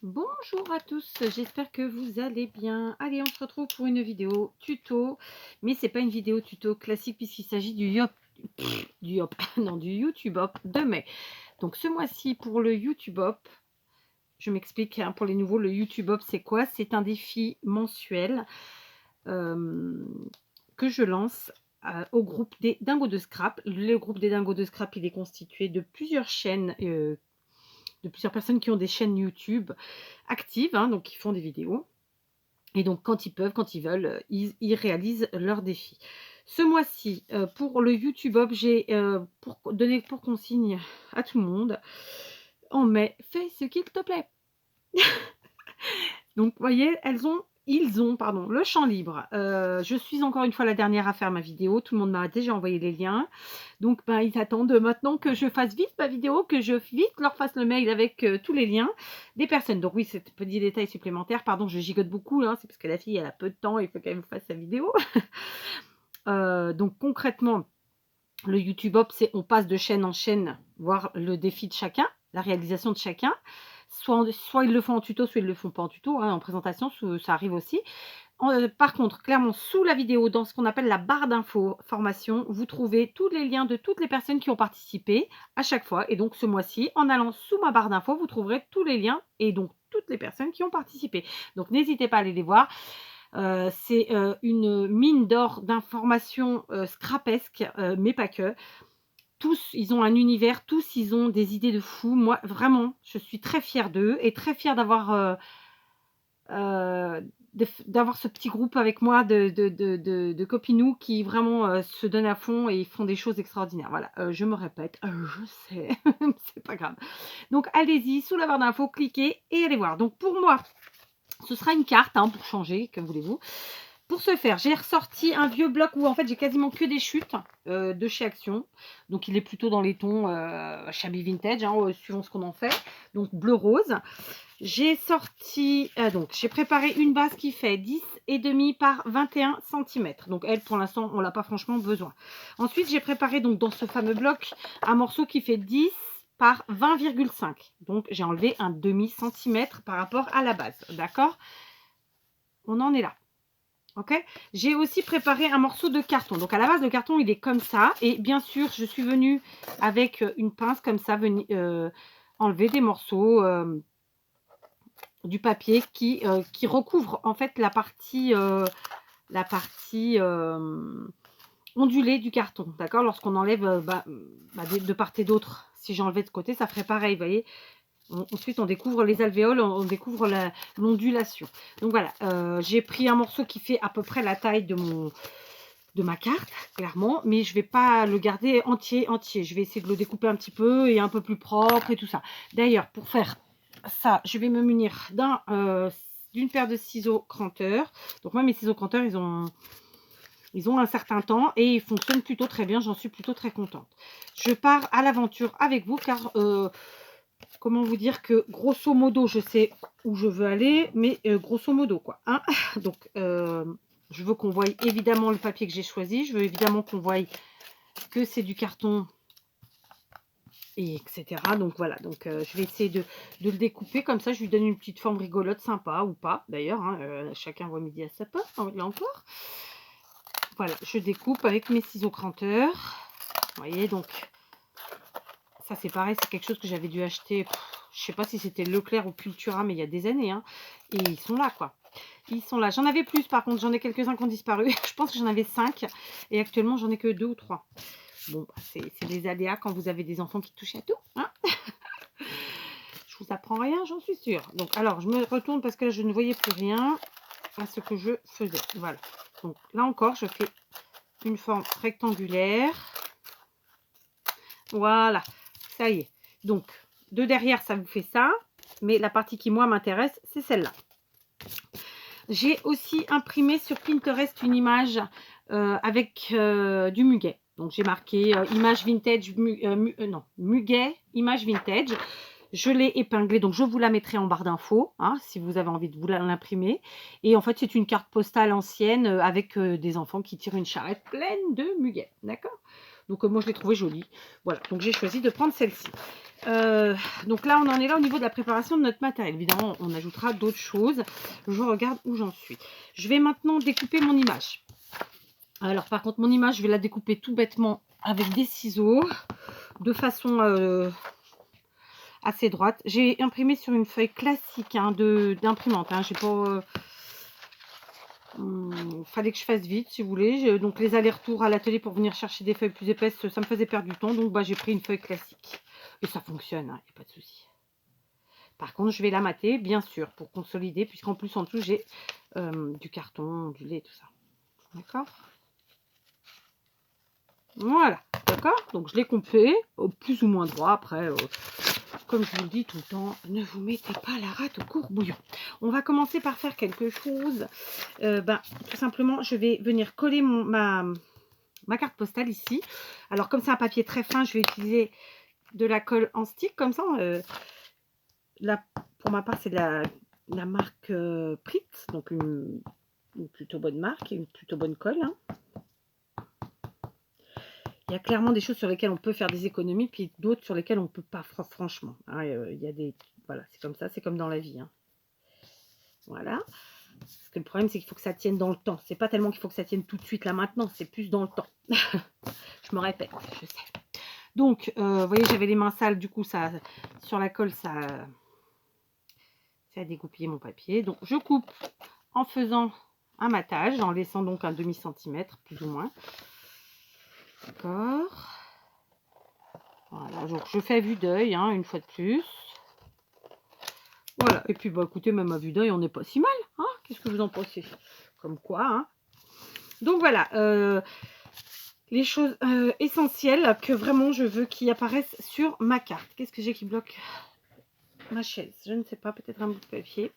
Bonjour à tous, j'espère que vous allez bien. Allez, on se retrouve pour une vidéo tuto, mais c'est pas une vidéo tuto classique puisqu'il s'agit du non, du YouTube Hop de mai. Donc ce mois-ci pour le YouTube Hop, je m'explique hein, pour les nouveaux, le YouTube Hop c'est quoi? C'est un défi mensuel euh, que je lance au groupe des Dingos de Scrap. Le groupe des Dingos de Scrap, il est constitué de plusieurs chaînes de plusieurs personnes qui ont des chaînes YouTube actives, hein, donc qui font des vidéos. Et donc, quand ils peuvent, quand ils veulent, ils réalisent leurs défis. Ce mois-ci, pour le YouTube Hop, j'ai donné pour consigne à tout le monde, en mai, fais ce qu'il te plaît. Donc, vous voyez, ils ont pardon, le champ libre. Je suis encore une fois la dernière à faire ma vidéo. Tout le monde m'a déjà envoyé les liens. Donc, ben, ils attendent maintenant que je fasse vite ma vidéo, que je vite leur fasse le mail avec tous les liens des personnes. Donc oui, c'est petit détail supplémentaire. Pardon, je gigote beaucoup. Hein, c'est parce que la fille, elle a peu de temps. Il faut qu'elle vous fasse sa vidéo. Donc concrètement, le YouTube Hop, c'est on passe de chaîne en chaîne, voir le défi de chacun, la réalisation de chacun. Soit ils le font en tuto, soit ils le font pas en tuto, hein, en présentation, ça arrive aussi. Par contre, clairement, sous la vidéo, dans ce qu'on appelle la barre d'infos formation, vous trouvez tous les liens de toutes les personnes qui ont participé à chaque fois. Et donc, ce mois-ci, en allant sous ma barre d'infos, vous trouverez tous les liens et donc toutes les personnes qui ont participé. Donc, n'hésitez pas à aller les voir. C'est une mine d'or d'informations scrapesques, mais pas que. Tous, ils ont un univers, tous, ils ont des idées de fou. Moi, vraiment, je suis très fière d'eux et très fière d'avoir d'avoir ce petit groupe avec moi de copinous qui vraiment se donnent à fond et ils font des choses extraordinaires. Voilà, je me répète, je sais, c'est pas grave. Donc allez-y, sous la barre d'infos, cliquez et allez voir. Donc pour moi, ce sera une carte hein, pour changer, que voulez-vous. Pour ce faire, j'ai ressorti un vieux bloc où en fait j'ai quasiment que des chutes de chez Action. Donc il est plutôt dans les tons shabby vintage, hein, suivant ce qu'on en fait. Donc bleu-rose. J'ai sorti, donc j'ai préparé une base qui fait 10,5 par 21 cm. Donc elle, pour l'instant, on l'a pas franchement besoin. Ensuite, j'ai préparé donc dans ce fameux bloc un morceau qui fait 10 par 20,5. Donc j'ai enlevé un demi-centimètre par rapport à la base. D'accord? On en est là. Ok, j'ai aussi préparé un morceau de carton. Donc à la base, le carton, il est comme ça. Et bien sûr, je suis venue avec une pince comme ça, enlever des morceaux du papier qui recouvre en fait la partie ondulée du carton. D'accord? Lorsqu'on enlève de part et d'autre, si j'enlevais de côté, ça ferait pareil. Vous voyez? Ensuite, on découvre les alvéoles, on découvre l'ondulation. Donc voilà, j'ai pris un morceau qui fait à peu près la taille de ma carte, clairement, mais je ne vais pas le garder entier. Je vais essayer de le découper un petit peu et un peu plus propre et tout ça. D'ailleurs, pour faire ça, je vais me munir d'une paire de ciseaux cranteurs. Donc moi, mes ciseaux cranteurs, ils ont un certain temps et ils fonctionnent plutôt très bien. J'en suis plutôt très contente. Je pars à l'aventure avec vous car comment vous dire que grosso modo, je sais où je veux aller, mais grosso modo quoi. Hein. Donc je veux qu'on voie évidemment le papier que j'ai choisi. Je veux évidemment qu'on voie que c'est du carton et etc. Donc voilà, donc je vais essayer de le découper comme ça. Je lui donne une petite forme rigolote, sympa ou pas d'ailleurs. Hein, chacun voit midi à sa porte, là encore. Voilà, je découpe avec mes ciseaux cranteurs. Vous voyez, donc ça c'est pareil, c'est quelque chose que j'avais dû acheter, je sais pas si c'était Leclerc ou Cultura, mais il y a des années. Hein, et ils sont là quoi. Ils sont là. J'en avais plus par contre, j'en ai quelques-uns qui ont disparu. Je pense que j'en avais 5 et actuellement j'en ai que 2 ou 3. Bon, bah, c'est des aléas quand vous avez des enfants qui touchent à tout. Hein. Je vous apprends rien, j'en suis sûre. Donc alors, je me retourne parce que là, je ne voyais plus rien à ce que je faisais. Voilà. Donc là encore, je fais une forme rectangulaire. Voilà, ça y est. Donc, de derrière, ça vous fait ça. Mais la partie qui, moi, m'intéresse, c'est celle-là. J'ai aussi imprimé sur Pinterest une image avec du muguet. Donc, j'ai marqué image vintage, muguet, image vintage. Je l'ai épinglée, donc je vous la mettrai en barre d'infos, hein, si vous avez envie de vous l'imprimer. Et en fait, c'est une carte postale ancienne avec des enfants qui tirent une charrette pleine de muguet. D'accord? Donc moi je l'ai trouvée jolie. Voilà, donc j'ai choisi de prendre celle-ci. Donc là on en est là au niveau de la préparation de notre matériel. Évidemment on ajoutera d'autres choses. Je regarde où j'en suis. Je vais maintenant découper mon image. Alors par contre mon image je vais la découper tout bêtement avec des ciseaux de façon assez droite. J'ai imprimé sur une feuille classique hein, d'imprimante. Hein. J'ai pas fallait que je fasse vite si vous voulez. Donc les allers-retours à l'atelier pour venir chercher des feuilles plus épaisses, ça me faisait perdre du temps. Donc bah, j'ai pris une feuille classique. Et ça fonctionne, hein, il n'y a pas de souci. Par contre, je vais la mater, bien sûr, pour consolider, puisqu'en plus en dessous, j'ai du carton, du lait, tout ça. D'accord? Voilà, d'accord? Donc je l'ai coupé, plus ou moins droit. Après, comme je vous le dis tout le temps, ne vous mettez pas la rate au courbouillon. On va commencer par faire quelque chose. Tout simplement, je vais venir coller ma carte postale ici. Alors, comme c'est un papier très fin, je vais utiliser de la colle en stick, comme ça. Là, pour ma part, c'est de la marque Pritt, donc une plutôt bonne marque et une plutôt bonne colle. Hein. Il y a clairement des choses sur lesquelles on peut faire des économies, puis d'autres sur lesquelles on ne peut pas, franchement. Hein, il y a des... Voilà, c'est comme ça, c'est comme dans la vie. Hein. Voilà. Parce que le problème, c'est qu'il faut que ça tienne dans le temps. C'est pas tellement qu'il faut que ça tienne tout de suite, là, maintenant. C'est plus dans le temps. Je me répète, je sais. Donc, vous voyez, j'avais les mains sales. Du coup, ça, sur la colle, ça a dégoupillé mon papier. Donc, je coupe en faisant un matage, en laissant donc un demi-centimètre, plus ou moins. D'accord. Voilà, donc je fais vue d'œil, hein, une fois de plus. Voilà, et puis bah écoutez, même à vue d'œil, on n'est pas si mal. Hein. Qu'est-ce que vous en pensez? Comme quoi, hein. Donc voilà, les choses essentielles que vraiment je veux qui apparaissent sur ma carte. Qu'est-ce que j'ai qui bloque ma chaise? Je ne sais pas, peut-être un bout de papier.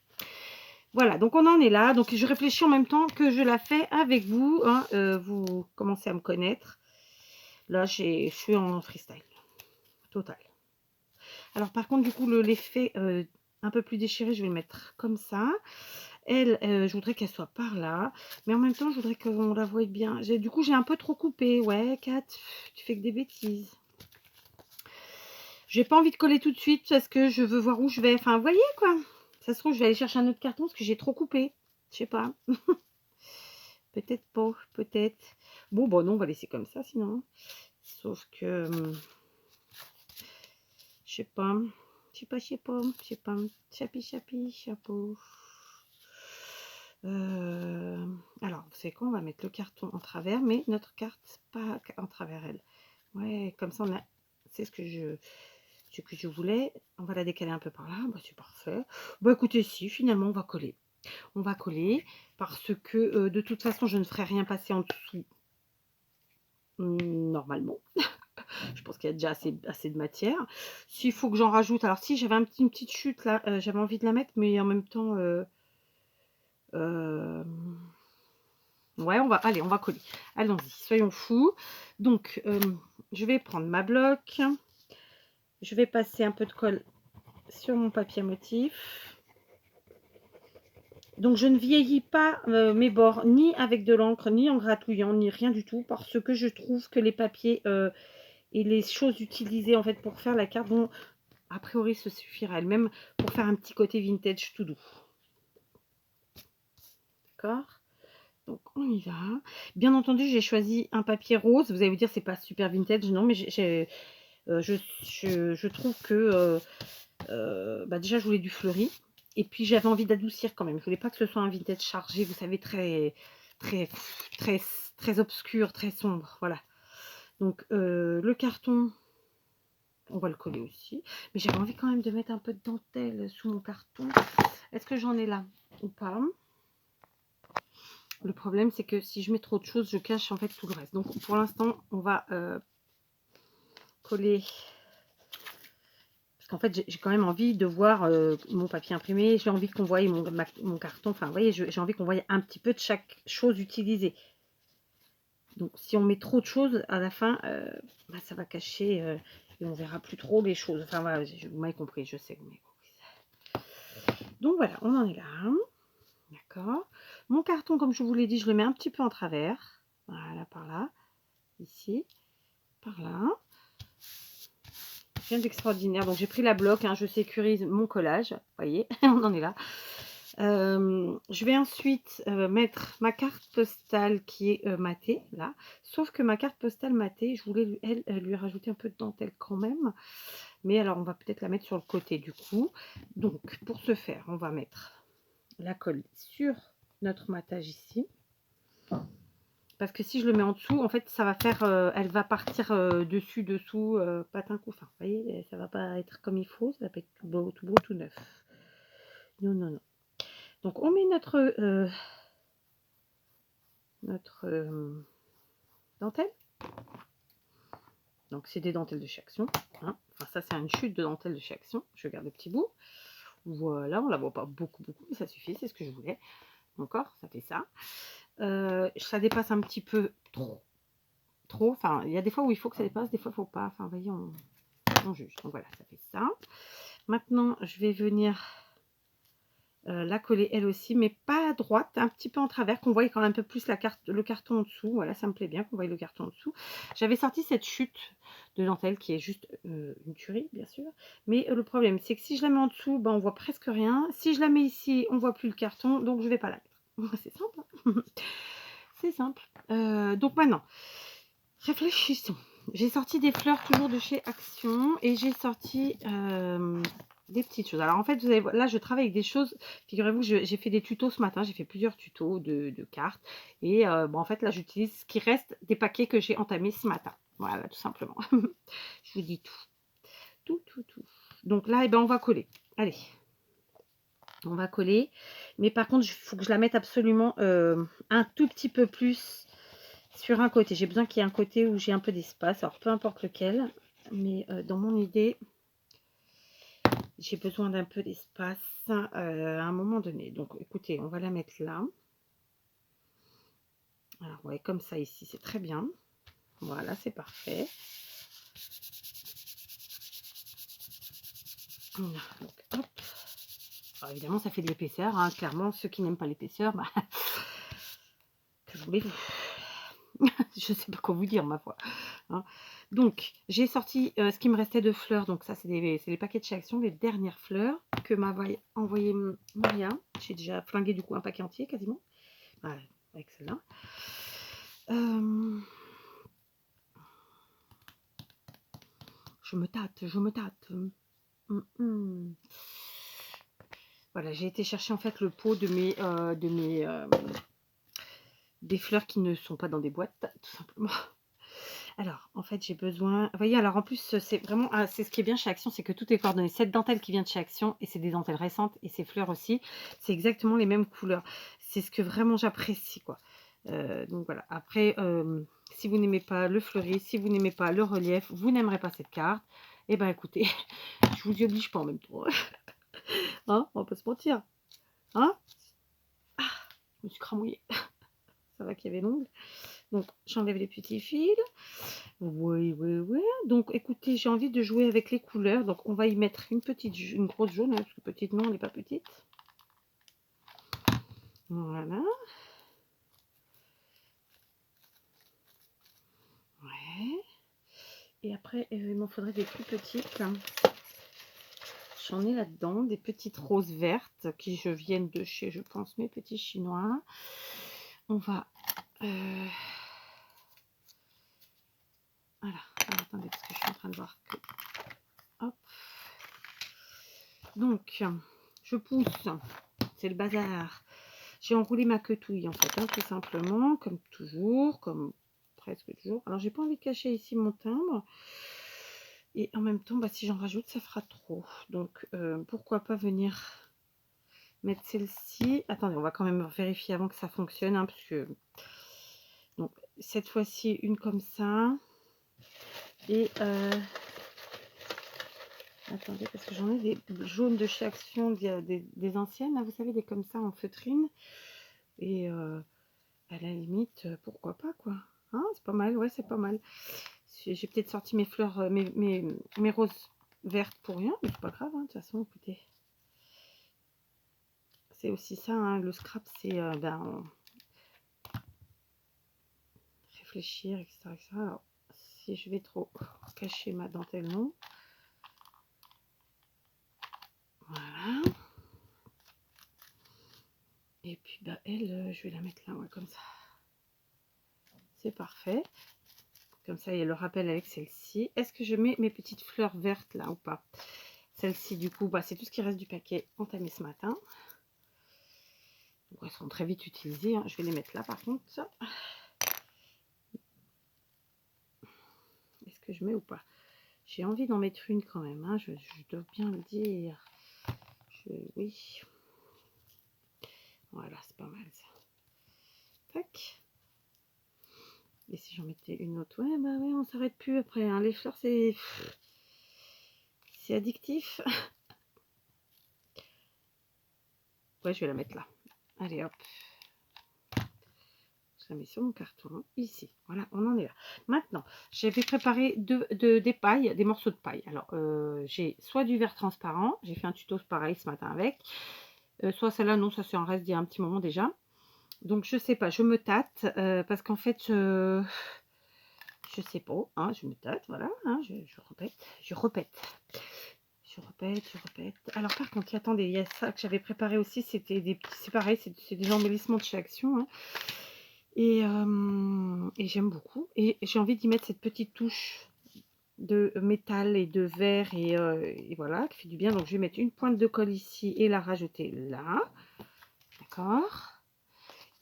Voilà, donc on en est là. Donc je réfléchis en même temps que je la fais avec vous. Hein, vous commencez à me connaître. Là, je suis en freestyle. Total. Alors par contre, du coup, l'effet un peu plus déchiré, je vais le mettre comme ça. Elle, je voudrais qu'elle soit par là. Mais en même temps, je voudrais qu'on la voie bien. Du coup, j'ai un peu trop coupé. Ouais, Kat, tu fais que des bêtises. J'ai pas envie de coller tout de suite parce que je veux voir où je vais. Enfin, vous voyez quoi? Ça se trouve, je vais aller chercher un autre carton parce que j'ai trop coupé. Je sais pas. Peut-être pas, peut-être. Bon, bon, non, on va laisser comme ça sinon. Sauf que... je sais pas. Chapi, chapeau. Alors, vous savez quoi? On va mettre le carton en travers, mais notre carte pas en travers elle. Ouais, comme ça, on a... C'est ce que je voulais. On va la décaler un peu par là. Bah, c'est parfait. Bah, écoutez, si, finalement, on va coller. On va coller parce que, de toute façon, je ne ferai rien passer en dessous. Normalement. Je pense qu'il y a déjà assez de matière. S'il faut que j'en rajoute... Alors, si, j'avais une petite chute, là. J'avais envie de la mettre, mais en même temps... ouais, allez, on va coller. Allons-y, soyons fous. Donc, je vais prendre ma bloc. Je vais passer un peu de colle sur mon papier motif. Donc, je ne vieillis pas mes bords ni avec de l'encre, ni en gratouillant, ni rien du tout, parce que je trouve que les papiers et les choses utilisées en fait pour faire la carte vont a priori se suffire à elles-mêmes pour faire un petit côté vintage tout doux. D'accord? Donc on y va. Bien entendu, j'ai choisi un papier rose. Vous allez vous dire, c'est pas super vintage, non, mais je trouve que déjà je voulais du fleuri. Et puis j'avais envie d'adoucir quand même. Je voulais pas que ce soit un vintage chargé, vous savez, très obscur, très sombre. Voilà. Donc le carton, on va le coller aussi. Mais j'avais envie quand même de mettre un peu de dentelle sous mon carton. Est-ce que j'en ai là ou pas? Le problème, c'est que si je mets trop de choses, je cache en fait tout le reste. Donc, pour l'instant, on va coller. Parce qu'en fait, j'ai quand même envie de voir mon papier imprimé. J'ai envie qu'on voie mon carton. Enfin, vous voyez, j'ai envie qu'on voie un petit peu de chaque chose utilisée. Donc, si on met trop de choses, à la fin, ça va cacher et on verra plus trop les choses. Enfin, voilà, vous m'avez compris, je sais que vous m'avez compris. Donc, voilà, on en est là. D'accord. Mon carton, comme je vous l'ai dit, je le mets un petit peu en travers. Voilà, par là. Ici. par là. Rien d'extraordinaire. Donc j'ai pris la bloc, hein, je sécurise mon collage. Vous voyez, on en est là. Je vais ensuite mettre ma carte postale qui est matée, là. Sauf que ma carte postale matée, je voulais lui rajouter un peu de dentelle quand même. Mais alors, on va peut-être la mettre sur le côté du coup. Donc, pour ce faire, on va mettre la colle sur notre matage ici. Parce que si je le mets en dessous, en fait, ça va faire, elle va partir dessus, dessous, patin coup. Enfin, vous voyez, ça va pas être comme il faut. Ça va pas être tout beau, tout neuf. Non, non, non. Donc, on met notre dentelle. Donc, c'est des dentelles de chez Action. Hein. Enfin, ça, c'est une chute de dentelle de chez Action. Je garde le petit bout. Voilà, on la voit pas beaucoup, mais ça suffit, c'est ce que je voulais. Encore, ça fait ça. Ça dépasse un petit peu trop. Enfin, il y a des fois où il faut que ça dépasse, des fois il faut pas. Enfin, vous voyez, on juge. Donc voilà, ça fait ça. Maintenant, je vais venir la coller elle aussi, mais pas à droite, un petit peu en travers, qu'on voit quand même un peu plus le carton en dessous. Voilà, ça me plaît bien qu'on voit le carton en dessous. J'avais sorti cette chute de dentelle qui est juste une tuerie, bien sûr. Mais le problème, c'est que si je la mets en dessous, ben, on voit presque rien. Si je la mets ici, on voit plus le carton, donc je vais pas la mettre. C'est simple. Hein. C'est simple. Donc maintenant, réfléchissons. J'ai sorti des fleurs toujours de chez Action et j'ai sorti des petites choses. Alors en fait, vous allez voir, là je travaille avec des choses. Figurez-vous, j'ai fait des tutos ce matin. J'ai fait plusieurs tutos de cartes. Et bon, en fait, là j'utilise ce qui reste des paquets que j'ai entamés ce matin. Voilà, tout simplement. Je vous dis tout. Tout. Donc là, eh ben, on va coller. Allez. On va coller. Mais par contre, il faut que je la mette absolument un tout petit peu plus sur un côté. J'ai besoin qu'il y ait un côté où j'ai un peu d'espace. Alors, peu importe lequel. Mais dans mon idée, j'ai besoin d'un peu d'espace à un moment donné. Donc, écoutez, on va la mettre là. Alors, ouais, comme ça ici, c'est très bien. Voilà, c'est parfait. Voilà, donc, hop. Alors, évidemment, ça fait de l'épaisseur. Hein. Clairement, ceux qui n'aiment pas l'épaisseur, bah, que voulez-vous? Je sais pas quoi vous dire, ma foi. Hein. Donc, j'ai sorti ce qui me restait de fleurs. Donc, ça, c'est les paquets de chez Action, les dernières fleurs que m'a envoyé Maria. J'ai déjà flingué du coup un paquet entier quasiment. Voilà, avec celle-là. Je me tâte. Voilà, j'ai été chercher en fait le pot des fleurs qui ne sont pas dans des boîtes, tout simplement. Alors, en fait, j'ai besoin... Vous voyez, alors en plus, c'est vraiment... c'est ce qui est bien chez Action, c'est que tout est coordonné. Cette dentelle qui vient de chez Action, et c'est des dentelles récentes, et ces fleurs aussi, c'est exactement les mêmes couleurs. C'est ce que vraiment j'apprécie, quoi. Donc voilà. Après, si vous n'aimez pas le fleuri, si vous n'aimez pas le relief, vous n'aimerez pas cette carte. Eh ben écoutez, je vous y oblige pas en même temps. Hein, on va pas se mentir. Hein? Ah, je me suis cramouillée. Ça va qu'il y avait l'ongle. Donc, j'enlève les petits fils. Oui. Donc, écoutez, j'ai envie de jouer avec les couleurs. Donc, on va y mettre une grosse jaune. Hein, parce que petite, non, elle n'est pas petite. Voilà. Ouais. Et après, il m'en faudrait des plus petites. J'en ai là-dedans, des petites roses vertes qui viennent de chez, je pense, mes petits chinois. On va... Voilà. Alors, attendez, parce que je suis en train de voir que... Hop. Donc, je pousse. C'est le bazar. J'ai enroulé ma quetouille, en fait, hein, tout simplement, comme toujours, comme presque toujours. Alors, j'ai pas envie de cacher ici mon timbre. Et en même temps, bah, si j'en rajoute, ça fera trop. Donc, pourquoi pas venir mettre celle-ci. Attendez, on va quand même vérifier avant que ça fonctionne, hein, parce que... Donc, cette fois-ci, une comme ça. Et... Attendez, parce que j'en ai des jaunes de chez Action, des anciennes, là, vous savez, des comme ça en feutrine. Et à la limite, pourquoi pas, quoi. Hein, c'est pas mal, ouais, c'est pas mal. J'ai peut-être sorti mes fleurs, mes roses vertes pour rien, mais c'est pas grave, hein, de toute façon, écoutez. C'est aussi ça, hein, le scrap, c'est réfléchir, etc. Alors, si je vais trop cacher ma dentelle, non. Voilà. Et puis, bah, elle, je vais la mettre là, ouais, comme ça. C'est parfait. Comme ça, il y a le rappel avec celle-ci. Est-ce que je mets mes petites fleurs vertes là ou pas? Celle-ci, du coup, bah, c'est tout ce qui reste du paquet entamé ce matin. Donc, elles seront très vite utilisées. Hein. Je vais les mettre là, par contre. Est-ce que je mets ou pas? J'ai envie d'en mettre une quand même. Hein. Je dois bien le dire. Oui. Voilà, c'est pas mal ça. Tac. Et si j'en mettais une autre? Ouais, bah ouais, on s'arrête plus après. Hein. Les fleurs, c'est addictif. Ouais, je vais la mettre là. Allez, hop. Je la mets sur mon carton, ici. Voilà, on en est là. Maintenant, j'avais préparé des pailles, des morceaux de paille. Alors, j'ai soit du verre transparent. J'ai fait un tuto pareil ce matin avec. Soit celle-là, non, ça c'est un reste d'il y a un petit moment déjà. Donc, je sais pas, je me tâte. Parce qu'en fait, je sais pas. Hein, je me tâte, voilà. Hein, je répète. Je répète. Alors par contre, attendez, il y a ça que j'avais préparé aussi, c'était c'est pareil, c'est des embellissements de chez Action. Hein. Et j'aime beaucoup. Et j'ai envie d'y mettre cette petite touche de métal et de verre et voilà, qui fait du bien. Donc je vais mettre une pointe de colle ici et la rajouter là. D'accord.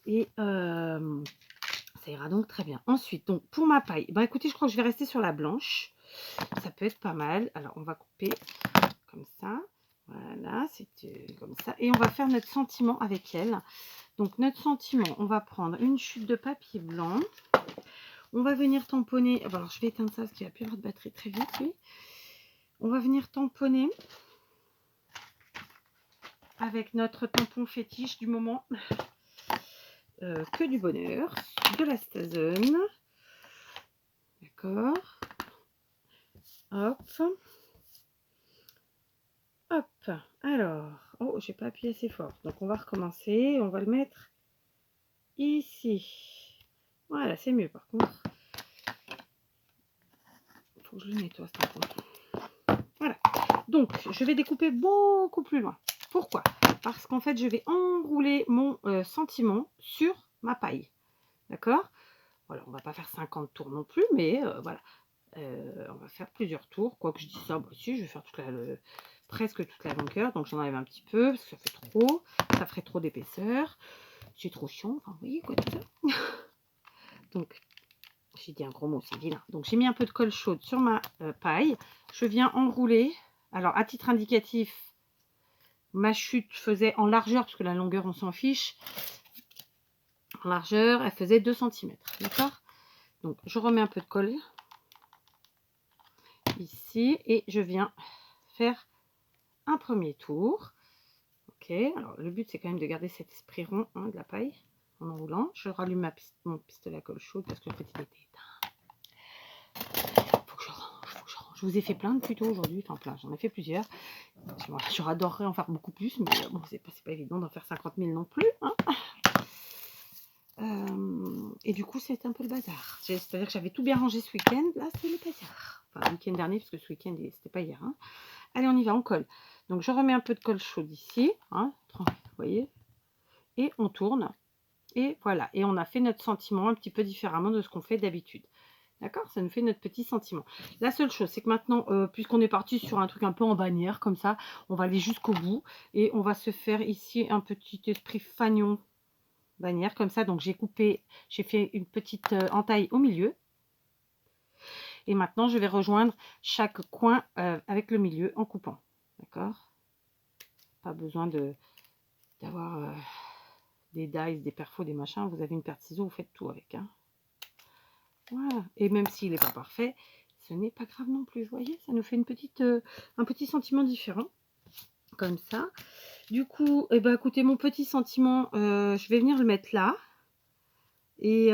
Et ça ira donc très bien. Ensuite, donc pour ma paille, bah écoutez, je crois que je vais rester sur la blanche. Ça peut être pas mal. Alors on va couper comme ça. Voilà, c'est comme ça. Et on va faire notre sentiment avec elle. Donc notre sentiment, on va prendre une chute de papier blanc. On va venir tamponner. Alors je vais éteindre ça parce qu'il n'y a plus de batterie très vite. Oui. On va venir tamponner avec notre tampon fétiche du moment. Que du bonheur. De la Stazone. D'accord. Hop. Hop. Alors. Oh, j'ai pas appuyé assez fort. Donc on va recommencer. On va le mettre ici. Voilà, c'est mieux par contre. Il faut que je le nettoie ce tampon. Voilà. Donc, je vais découper beaucoup plus loin. Pourquoi? Parce qu'en fait, je vais enrouler mon sentiment sur ma paille. D'accord? Voilà, on va pas faire 50 tours non plus, mais voilà. On va faire plusieurs tours. Quoi que je dise ça, bah, si, je vais faire presque toute la longueur. Donc, j'en enlève un petit peu, parce que ça fait trop. Ça ferait trop d'épaisseur. C'est trop chiant. Enfin, vous voyez quoi, tout ça. Donc, j'ai dit un gros mot, c'est vilain. Donc, j'ai mis un peu de colle chaude sur ma paille. Je viens enrouler. Alors, à titre indicatif, ma chute faisait en largeur, parce que la longueur, on s'en fiche. En largeur, elle faisait 2 cm. D'accord? Donc, je remets un peu de colle ici et je viens faire un premier tour. Ok, alors le but, c'est quand même de garder cet esprit rond hein, de la paille en enroulant. Je rallume mon pistolet à colle chaude parce que le petit était éteint. Faut que je range. Je vous ai fait plein de tutos aujourd'hui, enfin plein, j'en ai fait plusieurs. J'aurais adoré en faire beaucoup plus, mais bon, c'est pas évident d'en faire 50 000 non plus. Hein. Et du coup, c'est un peu le bazar. C'est-à-dire que j'avais tout bien rangé ce week-end. Là, c'est le bazar. Enfin, le week-end dernier, parce que ce week-end, c'était pas hier. Hein. Allez, on y va, on colle. Donc, je remets un peu de colle chaude ici. Hein, vous voyez. Et on tourne. Et voilà. Et on a fait notre sentiment un petit peu différemment de ce qu'on fait d'habitude. D'accord? Ça nous fait notre petit sentiment. La seule chose, c'est que maintenant, puisqu'on est parti sur un truc un peu en bannière, comme ça, on va aller jusqu'au bout. Et on va se faire ici un petit esprit fagnon bannière comme ça. Donc, j'ai fait une petite entaille au milieu. Et maintenant, je vais rejoindre chaque coin avec le milieu en coupant. D'accord? Pas besoin d'avoir des dies, des perfos, des machins. Vous avez une paire de ciseaux, vous faites tout avec. Hein. Voilà. Et même s'il n'est pas parfait, ce n'est pas grave non plus. Vous voyez, ça nous fait un petit sentiment différent. Comme ça. Du coup, eh ben, écoutez, mon petit sentiment, je vais venir le mettre là. Et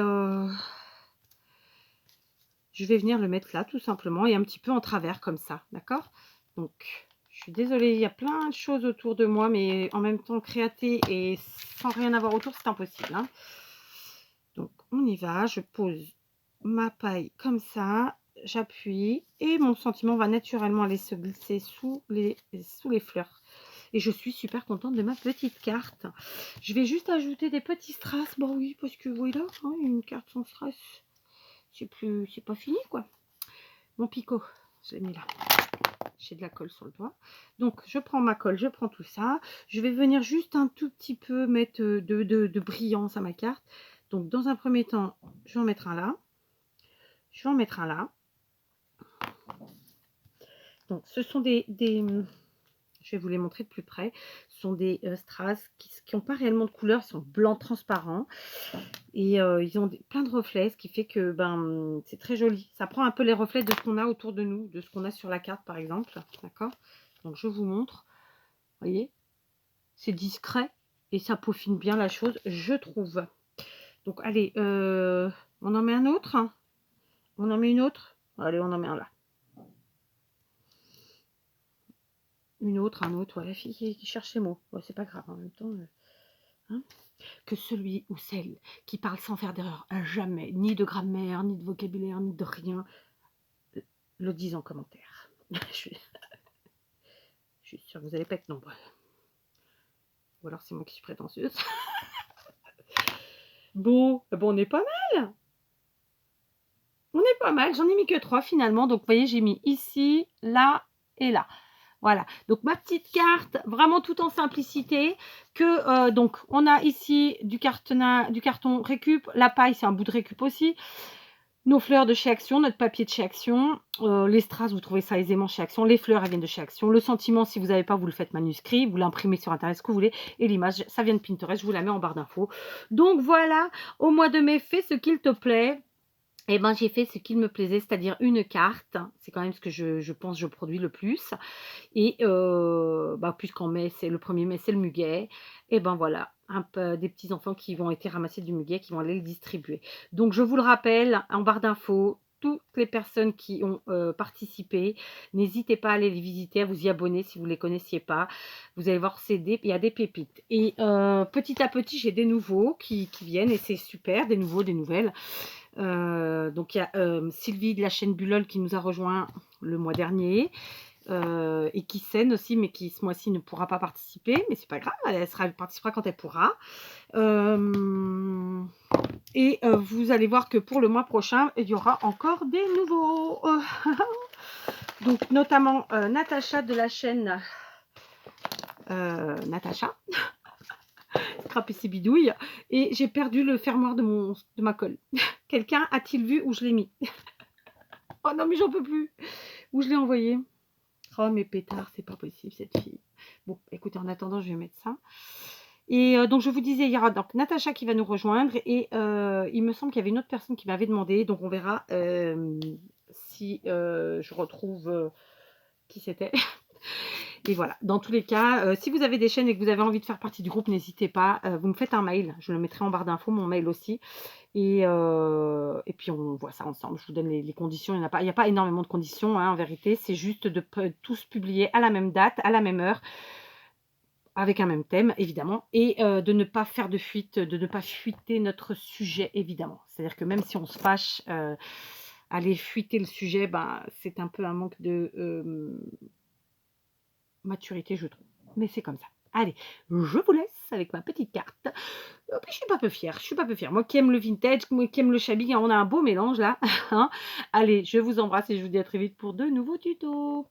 je vais venir le mettre là, tout simplement. Et un petit peu en travers, comme ça. D'accord? Donc, je suis désolée, il y a plein de choses autour de moi. Mais en même temps, créater et sans rien avoir autour, c'est impossible. Hein. Donc, on y va. Je pose ma paille comme ça. j'appuie et mon sentiment va naturellement aller se glisser sous les fleurs. Et je suis super contente de ma petite carte. Je vais juste ajouter des petits strass. Bon oui, parce que voilà, hein, une carte sans strass, c'est pas fini quoi. Mon picot, je l'ai mis là. J'ai de la colle sur le doigt. Donc, je prends ma colle, je prends tout ça. Je vais venir juste un tout petit peu mettre de brillance à ma carte. Donc, dans un premier temps, je vais en mettre un là. Je vais en mettre un là. Donc, ce sont je vais vous les montrer de plus près. Ce sont des strass qui n'ont pas réellement de couleur. Ils sont blancs transparents. Et ils ont plein de reflets, ce qui fait que c'est très joli. Ça prend un peu les reflets de ce qu'on a autour de nous, de ce qu'on a sur la carte, par exemple. D'accord? Donc, je vous montre. Vous voyez? C'est discret et ça peaufine bien la chose, je trouve. Donc, allez, on en met un autre. On en met une autre. Allez, on en met un là. Une autre, un autre. Voilà, fille qui cherche ses mots. Bon, c'est pas grave en même temps. Hein. Que celui ou celle qui parle sans faire d'erreur, jamais, ni de grammaire, ni de vocabulaire, ni de rien, le dise en commentaire. je suis sûre que vous n'allez pas être nombreux. Ou alors c'est moi qui suis prétentieuse. Bon, on est pas mal. On est pas mal. J'en ai mis que 3 finalement. Donc, vous voyez, j'ai mis ici, là et là. Voilà. Donc, ma petite carte, vraiment tout en simplicité. Donc, on a ici du carton récup. La paille, c'est un bout de récup aussi. Nos fleurs de chez Action, notre papier de chez Action, les strass, vous trouvez ça aisément chez Action, les fleurs, elles viennent de chez Action, le sentiment, si vous n'avez pas, vous le faites manuscrit, vous l'imprimez sur Internet, ce que vous voulez, et l'image, ça vient de Pinterest, je vous la mets en barre d'infos. Donc voilà, au mois de mai, fais ce qu'il te plaît. Eh ben, j'ai fait ce qu'il me plaisait, c'est-à-dire une carte. C'est quand même ce que je pense je produis le plus. Et puisqu'en mai, c'est le 1er mai, c'est le muguet. Et ben voilà, un peu des petits enfants qui vont être ramasser du muguet, qui vont aller le distribuer. Donc je vous le rappelle, en barre d'infos, toutes les personnes qui ont participé, n'hésitez pas à aller les visiter, à vous y abonner si vous ne les connaissiez pas. Vous allez voir, il y a des pépites. Et petit à petit, j'ai des nouveaux qui viennent et c'est super, des nouveaux, des nouvelles. Donc il y a Sylvie de la chaîne Bullol qui nous a rejoint le mois dernier. Et qui scène aussi, mais qui ce mois-ci ne pourra pas participer, mais c'est pas grave, elle participera quand elle pourra. Vous allez voir que pour le mois prochain, il y aura encore des nouveaux. Donc notamment Natacha de la chaîne Natacha, Crapé ses bidouilles, et j'ai perdu le fermoir de ma colle. Quelqu'un a-t-il vu où je l'ai mis? Oh non, mais j'en peux plus. Où je l'ai envoyé? Oh, mes pétards, c'est pas possible, cette fille. Bon, écoutez, en attendant, je vais mettre ça. Et donc, je vous disais, il y aura donc Natacha qui va nous rejoindre. Et il me semble qu'il y avait une autre personne qui m'avait demandé. Donc, on verra si je retrouve qui c'était. Et voilà, dans tous les cas, si vous avez des chaînes et que vous avez envie de faire partie du groupe, n'hésitez pas. Vous me faites un mail. Je le mettrai en barre d'infos, mon mail aussi. Et puis on voit ça ensemble. Je vous donne les conditions. Il n'y a pas énormément de conditions, hein, en vérité. C'est juste de tous publier à la même date, à la même heure, avec un même thème, évidemment. Et de ne pas faire de fuite, de ne pas fuiter notre sujet, évidemment. C'est-à-dire que même si on se fâche, aller fuiter le sujet, c'est un peu un manque de maturité, je trouve. Mais c'est comme ça. Allez, je vous laisse avec ma petite carte. Je suis pas peu fière, je suis pas peu fière. Moi qui aime le vintage, moi qui aime le shabby, on a un beau mélange là. Allez, je vous embrasse et je vous dis à très vite pour de nouveaux tutos.